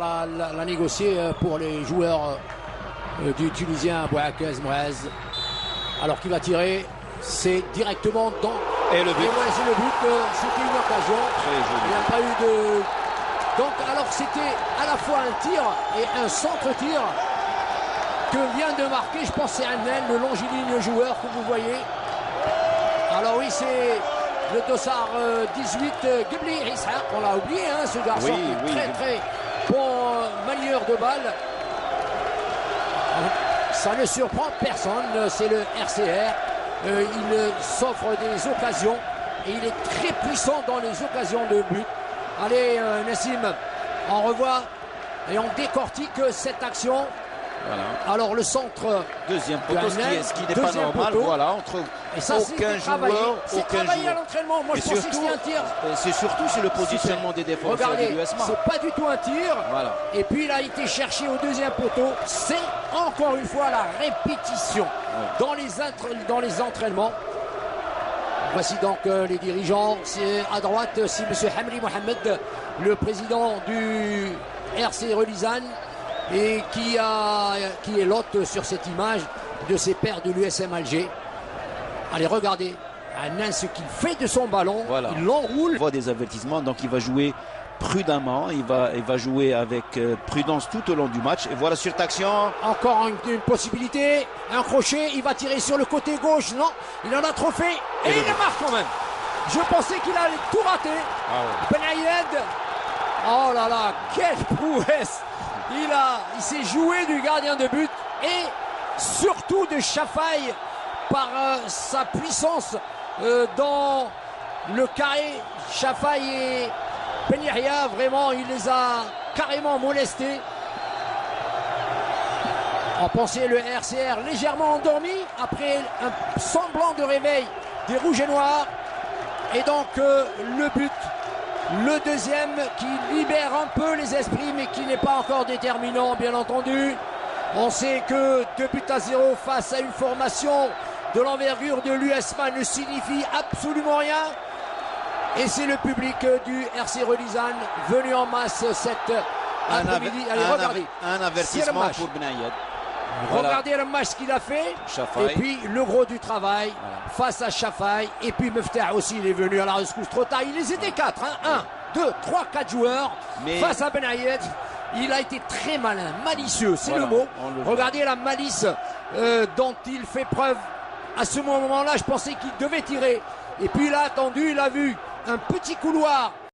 La négocier pour les joueurs du Tunisien Bouakez Mouaz. Alors qu'il va tirer, c'est directement dans. Et le but. C'est le but, c'était une occasion. Il n'y a pas eu de. Donc, alors c'était à la fois un tir et un centre-tir que vient de marquer, je pense, c'est Annel, le longiligne joueur que vous voyez. Alors, oui, c'est le dossard 18, Ghebli Ishaq. On l'a oublié, hein, ce garçon qui est très bon manieur de balle. Ça ne surprend personne, c'est le RCR. Il s'offre des occasions et il est très puissant dans les occasions de but. Allez, Nassim, on revoit et on décortique cette action. Voilà. Alors le centre deuxième poteau, ce qui n'est pas normal, voilà, entre et ça, aucun joueur, c'est travaillé à l'entraînement. Moi, je pensais que c'était un tir. C'est surtout sur le positionnement des défenseurs. Regardez, de l'USMA. c'est pas du tout un tir. Voilà. Et puis il a été cherché au deuxième poteau. C'est encore une fois la répétition dans les entraînements. Voici donc les dirigeants. C'est à droite, c'est M. Hamri Mohamed, le président du RC Relizane, et qui est l'hôte sur cette image de ses pairs de l'USM Alger. Allez, regardez Annan, ce qu'il fait de son ballon. Voilà. Il l'enroule. Il voit des avertissements, donc il va jouer prudemment, il va jouer avec prudence tout au long du match. Et voilà sur cette action. Encore une possibilité, un crochet, il va tirer sur le côté gauche. Non, il en a trop fait et il le marque quand même. Je pensais qu'il allait tout rater. Ben Ayed, oh là là, quelle prouesse. Il s'est joué du gardien de but et surtout de Chafaï par sa puissance dans le carré. Chafaï et Ben Yahya, vraiment, il les a carrément molestés. On pensait le RCR légèrement endormi après un semblant de réveil des Rouges et Noirs. Et donc le but, le deuxième qui libère un peu les esprits mais qui n'est pas encore déterminant, bien entendu. On sait que 2-0 face à une formation de l'envergure de l'USMA ne signifie absolument rien. Et c'est le public du RC Relizane venu en masse cet après-midi. Allez, regardez. Un avertissement pour Ben Ayed. Voilà. Regardez le match qu'il a fait. Chafaï. Et puis le gros du travail face à Chafaï. Et puis Meftah aussi, il est venu à la rescousse trop tard. Ils étaient 4. 1, 2, 3, 4 joueurs face à Ben Ayed. Il a été très malin, malicieux, c'est le mot. Regardez la malice dont il fait preuve. À ce moment-là, je pensais qu'il devait tirer. Et puis il a attendu, il a vu un petit couloir